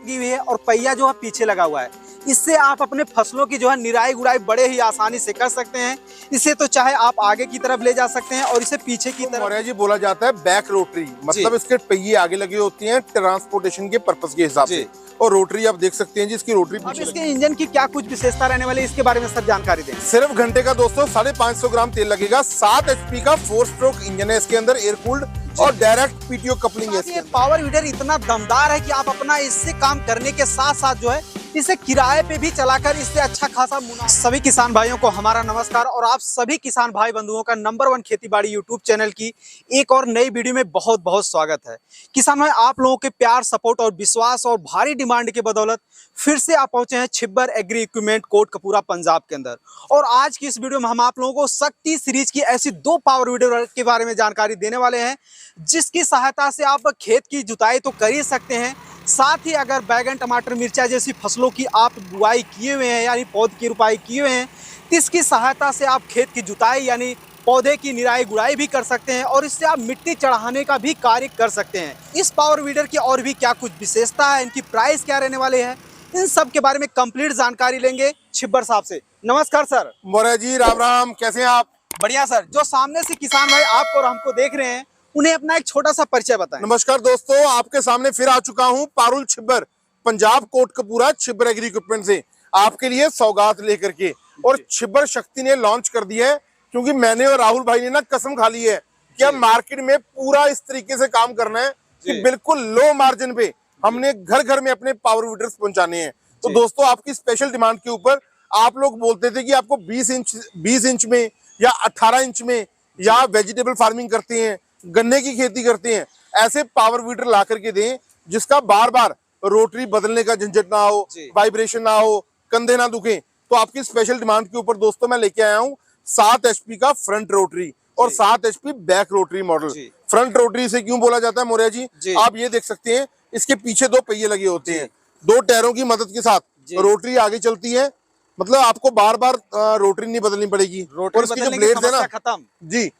लगी हुई है और पहिया जो है पीछे लगा हुआ है। इससे आप अपने फसलों की जो है निराई गुड़ाई बड़े ही आसानी से कर सकते हैं। इसे तो चाहे आप आगे की तरफ ले जा सकते हैं और इसे पीछे की तरफ। मौर्य जी बोला जाता है बैक रोटरी, मतलब इसके पहिए आगे लगे होती हैं ट्रांसपोर्टेशन के पर्पस के हिसाब से, और रोटरी आप देख सकते हैं जी, इसकी रोटरी अब इसके इंजन की क्या कुछ विशेषता रहने वाली है, इसके बारे में सर जानकारी दें। सिर्फ घंटे का दोस्तों 550 ग्राम तेल लगेगा। 7 HP का 4 स्ट्रोक इंजन है इसके अंदर, एयर कूल्ड और डायरेक्ट PTO कपलिंग है। ये पावर वीडर इतना दमदार है कि आप अपना इससे काम करने के साथ साथ जो है इसे किराए पे भी चलाकर इससे अच्छा खासा मुनाफा। सभी किसान भाइयों को हमारा नमस्कार और आप सभी किसान भाई बंधुओं का नंबर 1 खेतीबाड़ी यूट्यूब चैनल की एक और नई वीडियो में बहुत बहुत स्वागत है। किसान भाई, आप लोगों के प्यार, सपोर्ट और विश्वास और भारी डिमांड के बदौलत फिर से आप पहुंचे हैं छिब्बर एग्री इक्विपमेंट कोटकपूरा पंजाब के अंदर। और आज की इस वीडियो में हम आप लोगों को शक्ति सीरीज की ऐसी 2 पावर वीडर के बारे में जानकारी देने वाले हैं, जिसकी सहायता से आप खेत की जुताई तो कर ही सकते हैं, साथ ही अगर बैगन, टमाटर, मिर्चा जैसी फसलों की आप बुआई किए हुए हैं यानी पौध की रोपाई किए हुए हैं, तो इसकी सहायता से आप खेत की जुताई यानी पौधे की निराई गुड़ाई भी कर सकते हैं और इससे आप मिट्टी चढ़ाने का भी कार्य कर सकते हैं। इस पावर वीडर की और भी क्या कुछ विशेषता है, इनकी प्राइस क्या रहने वाले हैं, इन सब के बारे में कंप्लीट जानकारी लेंगे छिब्बर साहब से। नमस्कार सर। मौर्य जी राम राम, कैसे हैं आप? बढ़िया सर। जो सामने से किसान भाई आपको और हमको देख रहे हैं, उन्हें अपना एक छोटा सा परिचय बताएं। नमस्कार दोस्तों, आपके सामने फिर आ चुका हूं पारुल छिब्बर, पंजाब कोटकपूरा छिब्बर एग्री इक्विपमेंट से आपके लिए सौगात लेकर के। और छिब्बर शक्ति ने लॉन्च कर दिया है, क्योंकि मैंने और राहुल भाई ने ना कसम खा ली है कि अब मार्केट में पूरा इस तरीके से काम करना है कि बिल्कुल लो मार्जिन पे हमने घर घर में अपने पावर वीडर्स पहुंचाने हैं। तो दोस्तों, आपकी स्पेशल डिमांड के ऊपर आप लोग बोलते थे कि आपको 20 इंच में या 18 इंच में, या वेजिटेबल फार्मिंग करते हैं, गन्ने की खेती करते हैं, ऐसे पावर वीडर ला करके दें जिसका बार बार रोटरी बदलने का झंझट ना हो, वाइब्रेशन ना हो, कंधे ना दुखें। तो आपकी स्पेशल डिमांड के ऊपर दोस्तों मैं लेके आया हूँ 7 HP का फ्रंट रोटरी और 7 HP back rotary model. Front rotary से क्यों बोला जाता है मौर्य जी, आप ये देख सकते हैं, इसके पीछे 2 पहिए लगे होते हैं, 2 टायरों की मदद के साथ रोटरी आगे चलती है। मतलब आपको बार बार रोटरी नहीं बदलनी पड़ेगी। और इसकी जो ब्लेड्स है ना खत्म जी,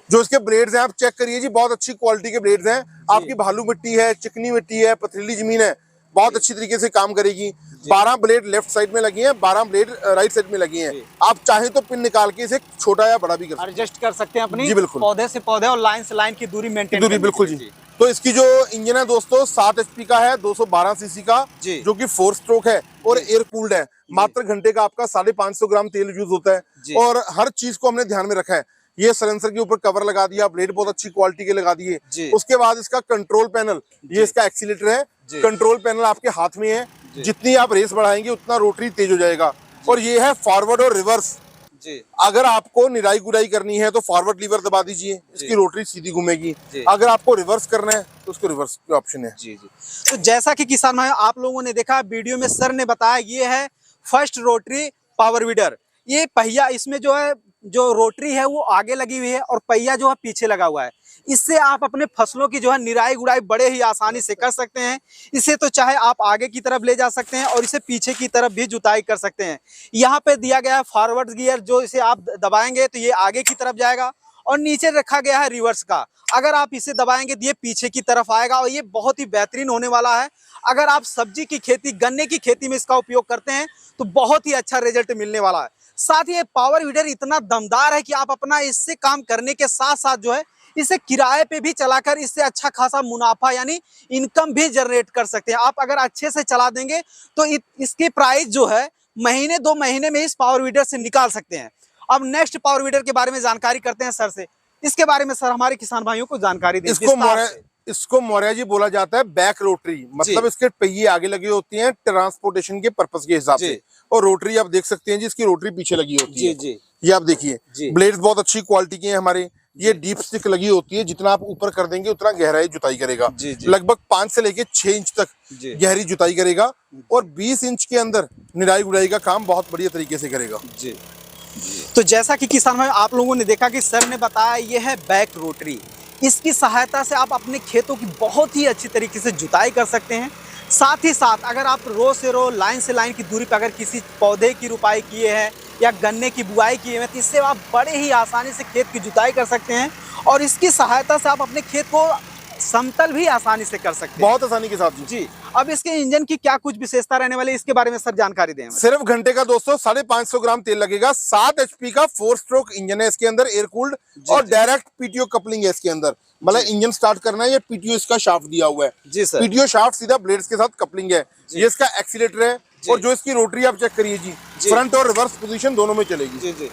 जो इसके ब्लेड्स हैं आप चेक करिए जी, बहुत अच्छी क्वालिटी के ब्लेड्स हैं। आपकी भालू मिट्टी है, चिकनी मिट्टी है, पथरीली जमीन है, बहुत अच्छी तरीके से काम करेगी। 12 ब्लेड लेफ्ट साइड में लगी हैं, 12 ब्लेड राइट साइड में लगी हैं। आप चाहें तो पिन निकाल के इसे छोटा या बड़ा भी कर सकते हैं, एडजस्ट कर सकते हैं अपनी जी बिल्कुल, पौधे से पौधे और लाइन से लाइन की दूरी मेंटेन बिल्कुल जी। तो इसकी जो इंजन है दोस्तों 7 HP का है, 212 cc का, जो कि 4 स्ट्रोक है और एयर कूल्ड है। मात्र घंटे का आपका 550 ग्राम तेल यूज होता है और हर चीज को हमने ध्यान में रखा है। ये सलेंसर के ऊपर कवर लगा दिया, ब्लेड बहुत अच्छी क्वालिटी के लगा दिए। उसके बाद इसका कंट्रोल पैनल, ये इसका एक्सीलेटर है, कंट्रोल पैनल आपके हाथ में है, जितनी आप रेस बढ़ाएंगे उतना रोटरी तेज हो जाएगा। और ये है फॉरवर्ड और रिवर्स। अगर आपको निराई गुड़ाई करनी है तो फॉरवर्ड लीवर दबा दीजिए, इसकी रोटरी सीधी घूमेगी। अगर आपको रिवर्स करना है तो उसको रिवर्स का ऑप्शन है। तो जैसा कि किसान भाई आप लोगों ने देखा वीडियो में, सर ने बताया ये है फर्स्ट रोटरी पावर वीडर। ये पहिया, इसमें जो है जो रोटरी है वो आगे लगी हुई है और पहिया जो है पीछे लगा हुआ है। इससे आप अपने फसलों की जो है निराई गुड़ाई बड़े ही आसानी से कर सकते हैं। इसे तो चाहे आप आगे की तरफ ले जा सकते हैं और इसे पीछे की तरफ भी जुताई कर सकते हैं। यहाँ पे दिया गया है फॉरवर्ड गियर, जो इसे आप दबाएंगे तो ये आगे की तरफ जाएगा, और नीचे रखा गया है रिवर्स का। अगर आप इसे दबाएंगे तो ये पीछे की तरफ आएगा और ये बहुत ही बेहतरीन होने वाला है। अगर आप सब्जी की खेती, गन्ने की खेती में इसका उपयोग करते हैं तो बहुत ही अच्छा रिजल्ट मिलने वाला है। साथ ही ये पावर वीडर इतना दमदार है कि आप अपना इससे काम करने के साथ साथ जो है इसे किराए पे भी चलाकर इससे अच्छा खासा मुनाफा यानी इनकम भी जनरेट कर सकते हैं। आप अगर अच्छे से चला देंगे तो इसकी प्राइस जो है महीने 2 महीने में इस पावर वीडर से निकाल सकते हैं। अब नेक्स्ट पावर वीडर के बारे में जानकारी करते हैं सर से। इसके बारे में सर हमारे किसान भाइयों को जानकारी दें। इसको मौर्य जी बोला जाता है बैक रोटरी, मतलब इसके पहिए आगे लगी होती हैं ट्रांसपोर्टेशन के पर्पस के हिसाब से, और रोटरी आप देख सकते हैं जी, इसकी रोटरी पीछे लगी होती है। ये आप देखिए, ब्लेड्स बहुत अच्छी क्वालिटी के हैं हमारे। ये डीप स्टिक लगी होती है, जितना आप ऊपर कर देंगे उतना गहराई जुताई करेगा। लगभग 5 से लेके 6 इंच तक गहरी जुताई करेगा और 20 इंच के अंदर निराई गुड़ाई का काम बहुत बढ़िया तरीके से करेगा। तो जैसा कि किसान भाई आप लोगों ने देखा कि सर ने बताया ये है बैक रोटरी। इसकी सहायता से आप अपने खेतों की बहुत ही अच्छी तरीके से जुताई कर सकते हैं। साथ ही साथ अगर आप रो से रो, लाइन से लाइन की दूरी पर अगर किसी पौधे की रोपाई किए हैं या गन्ने की बुआई किए हैं तो इससे आप बड़े ही आसानी से खेत की जुताई कर सकते हैं और इसकी सहायता से आप अपने खेत को समतल भी आसानी से कर सकते हैं, बहुत आसानी के साथ जी। अब इसके इंजन की क्या कुछ विशेषता रहने वाली है, इसके बारे में सर जानकारी दें हमें। सिर्फ घंटे का दोस्तों 550 ग्राम तेल लगेगा। 7 HP का 4 स्ट्रोक इंजन है इसके अंदर, एयर कूल्ड, और डायरेक्ट पीटीओ कपलिंग है इसके अंदर। मतलब इंजन स्टार्ट करना है, ये पीटीओ इसका शाफ्ट दिया हुआ है जी सर। पीटीओ शाफ्ट सीधा ब्लेड्स के साथ कपलिंग है। ये इसका एक्सीलेटर है, और जो इसकी रोटरी आप चेक करिए जी, फ्रंट और रिवर्स पोजीशन दोनों में चलेगी। जी जी।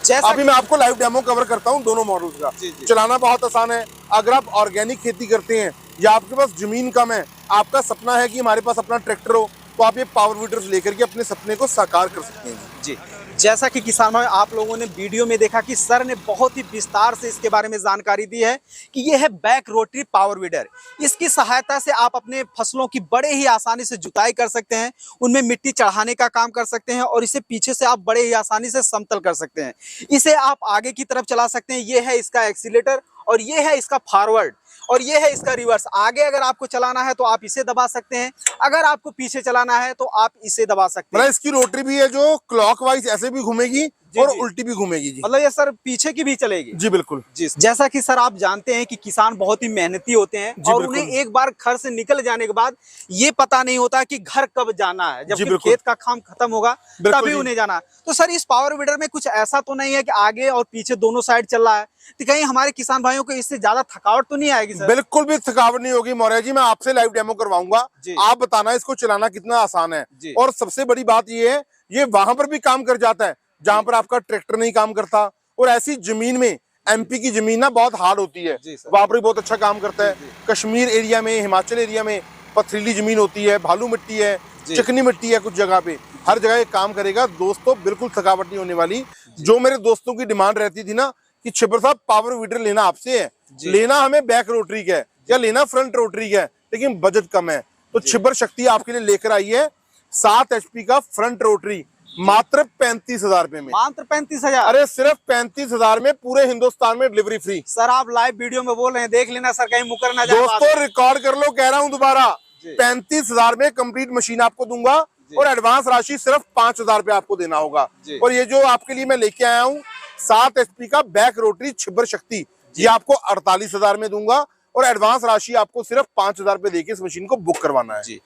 जैसा अभी मैं आपको लाइव डेमो कवर करता हूँ दोनों मॉडल्स का। चलाना बहुत आसान है। अगर आप ऑर्गेनिक खेती करते हैं या आपके पास जमीन कम है, आपका सपना है कि हमारे पास अपना ट्रैक्टर हो, तो आप ये पावर वीडर्स लेकर के अपने सपने को साकार कर सकते हैं जी। जैसा कि किसान भाई आप लोगों ने वीडियो में देखा कि सर ने बहुत ही विस्तार से इसके बारे में जानकारी दी है कि ये है बैक रोटरी पावर वीडर। इसकी सहायता से आप अपने फसलों की बड़े ही आसानी से जुताई कर सकते हैं, उनमें मिट्टी चढ़ाने का काम कर सकते हैं, और इसे पीछे से आप बड़े ही आसानी से समतल कर सकते हैं। इसे आप आगे की तरफ चला सकते हैं। ये है इसका एक्सीलेटर, और ये है इसका फॉरवर्ड, और ये है इसका रिवर्स। आगे अगर आपको चलाना है तो आप इसे दबा सकते हैं, अगर आपको पीछे चलाना है तो आप इसे दबा सकते हैं। मतलब इसकी रोटरी भी है जो क्लॉकवाइज ऐसे भी घूमेगी और उल्टी भी घूमेगी जी। मतलब ये सर पीछे की भी चलेगी जी बिल्कुल जी। जैसा कि सर आप जानते हैं कि किसान बहुत ही मेहनती होते हैं, और उन्हें एक बार घर से निकल जाने के बाद ये पता नहीं होता कि घर कब जाना है, जब खेत का काम खत्म होगा तभी उन्हें जाना है। तो सर इस पावर वीडर में कुछ ऐसा तो नहीं है कि आगे और पीछे दोनों साइड चल रहा है, तो कहीं हमारे किसान भाइयों को इससे ज्यादा थकावट तो नहीं आएगी सर? बिल्कुल भी थकावट नहीं होगी मौर्य जी। मैं आपसे लाइव डेमो करवाऊंगा, आप बताना इसको चलाना कितना आसान है। और सबसे बड़ी बात ये है, ये वहां पर भी काम कर जाता है जहां पर आपका ट्रैक्टर नहीं काम करता। और ऐसी जमीन में, एमपी की जमीन ना बहुत हार्ड होती है, वहां पर भी बहुत अच्छा काम करता है। कश्मीर एरिया में, हिमाचल एरिया में पथरीली जमीन होती है, भालू मिट्टी है, चिकनी मिट्टी है, कुछ जगह पे, हर जगह ये काम करेगा दोस्तों। बिल्कुल थकावट नहीं होने वाली। जो मेरे दोस्तों की डिमांड रहती थी ना कि छिब्बर साहब पावर वीडर लेना आपसे है, लेना हमें बैक रोटरी का है या लेना फ्रंट रोटरी का है, लेकिन बजट कम है, तो छिब्बर शक्ति आपके लिए लेकर आई है 7 HP का फ्रंट रोटरी मात्र 35,000 रुपए में। मात्र 35,000? अरे सिर्फ 35,000 में पूरे हिंदुस्तान में डिलीवरी फ्री। सर आप लाइव वीडियो में बोल रहे हैं, देख लेना सर, कहीं मुकर ना जाए। दोस्तों रिकॉर्ड कर लो, कह रहा हूं दोबारा, 35,000 में कंप्लीट मशीन आपको दूंगा, और एडवांस राशि सिर्फ 5,000 रुपए आपको देना होगा। और ये जो आपके लिए मैं लेके आया हूँ 7 HP का बैक रोटरी छिब्बर शक्ति, ये आपको 48,000 में दूंगा, और एडवांस राशि आपको सिर्फ 5,000 रुपए देके इस मशीन को बुक करवाना है जी।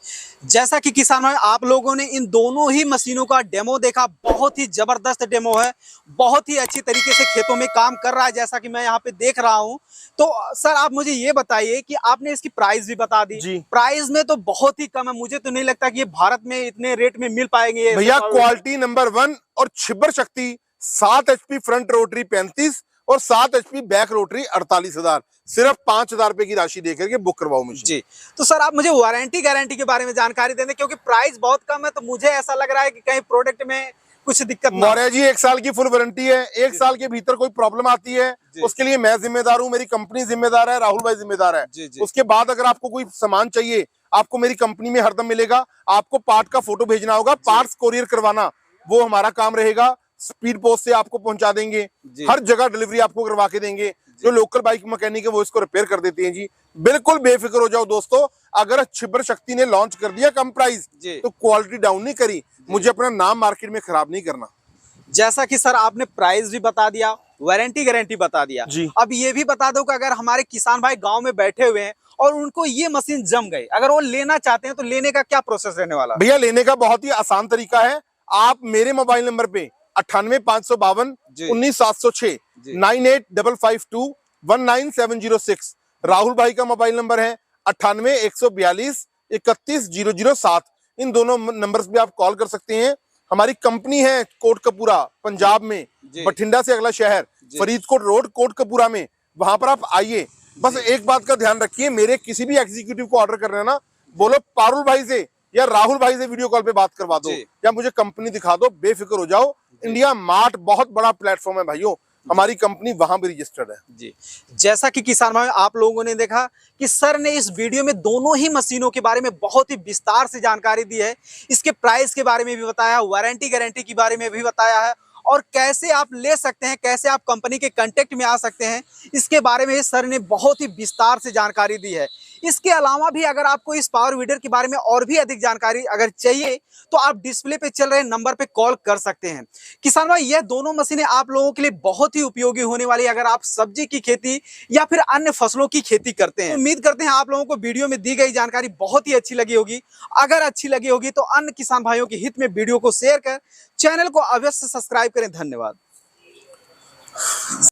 जैसा कि किसान भाई आप लोगों ने इन दोनों ही मशीनों का डेमो देखा, बहुत ही जबरदस्त डेमो है, बहुत ही अच्छी तरीके से खेतों में काम कर रहा है, जैसा कि मैं यहाँ पे देख रहा हूँ। तो सर आप मुझे ये बताइए कि आपने इसकी प्राइस भी बता दी जी। प्राइस में तो बहुत ही कम है, मुझे तो नहीं लगता कि ये भारत में इतने रेट में मिल पाएंगे भैया। क्वालिटी नंबर 1, और छिब्बर शक्ति 7 HP फ्रंट रोटरी 35 और 7 HP बैक रोटरी 48,000, सिर्फ 5,000 रुपए की राशि देकर के बुक करवाओ मुझे जी। तो सर आप मुझे वारंटी गारंटी के बारे में जानकारी दें, क्योंकि प्राइस बहुत कम है, तो मुझे ऐसा लग रहा है कि कहीं प्रोडक्ट में कुछ दिक्कत। मौर्य जी 1 साल की फुल वारंटी है। 1 साल के भीतर कोई प्रॉब्लम आती है उसके लिए मैं जिम्मेदार हूँ, मेरी कंपनी जिम्मेदार है, राहुल भाई जिम्मेदार है। उसके बाद अगर आपको कोई सामान चाहिए, आपको मेरी कंपनी में हरदम मिलेगा। आपको पार्ट का फोटो भेजना होगा, पार्ट्स कोरियर करवाना वो हमारा काम रहेगा। स्पीड पोस्ट से आपको पहुंचा देंगे, हर जगह डिलीवरी आपको करवा के देंगे। जो लोकल बाइक मैकेनिक है वो इसको रिपेयर कर देते हैं जी। बिल्कुल बेफिक्र हो जाओ दोस्तों। अगर छिब्बर शक्ति ने लॉन्च कर दिया कम प्राइस, तो क्वालिटी डाउन नहीं करी, मुझे अपना नाम मार्केट में खराब नहीं करना। जैसा कि सर आपने प्राइस भी बता दिया, वारंटी गारंटी बता दिया जी। अब ये भी बता दो कि अगर हमारे किसान भाई गांव में बैठे हुए हैं और उनको ये मशीन जम गई, अगर वो लेना चाहते हैं तो लेने का क्या प्रोसेस रहने वाला? भैया लेने का बहुत ही आसान तरीका है। आप मेरे मोबाइल नंबर पे 98,552 19,706 98,552 19,706, राहुल भाई का मोबाइल नंबर है 98,142 31,007। इन दोनों नंबर्स पे आप कॉल कर सकते हैं। हमारी कंपनी है कोटकपूरा पंजाब में, बठिंडा से अगला शहर फरीदकोट रोड कोटकपूरा में, वहां पर आप आइए। बस एक बात का ध्यान रखिए, मेरे किसी भी एग्जीक्यूटिव को ऑर्डर करना है ना, बोलो पारुल भाई से या राहुल भाई से वीडियो कॉल पे बात करवा दो, या मुझे कंपनी दिखा दो, बेफिक्र हो जाओ। इंडिया मार्ट बहुत बड़ा प्लेटफॉर्म है भाइयों, हमारी कंपनी वहां भी रजिस्टर्ड है जी। जैसा कि किसान भाई आप लोगों ने देखा कि सर ने इस वीडियो में दोनों ही मशीनों के बारे में बहुत ही विस्तार से जानकारी दी है। इसके प्राइस के बारे में भी बताया, वारंटी गारंटी के बारे में भी बताया है, और कैसे आप ले सकते हैं, कैसे आप कंपनी के कांटेक्ट में आ सकते हैं, इसके बारे में सर ने बहुत ही विस्तार से जानकारी दी है। इसके अलावा भी अगर आपको इस पावर वीडर के बारे में और भी अधिक जानकारी अगर चाहिए तो आप डिस्प्ले पे चल रहे नंबर पे कॉल कर सकते हैं। किसान भाई, यह दोनों मशीनें आप लोगों के लिए बहुत ही उपयोगी होने वाली है अगर आप सब्जी की खेती या फिर अन्य फसलों की खेती करते हैं। उम्मीद करते हैं आप लोगों को वीडियो में दी गई जानकारी बहुत ही अच्छी लगी होगी। अगर अच्छी लगी होगी तो अन्य किसान भाइयों के हित में वीडियो को शेयर कर चैनल को अवश्य सब्सक्राइब करें। धन्यवाद।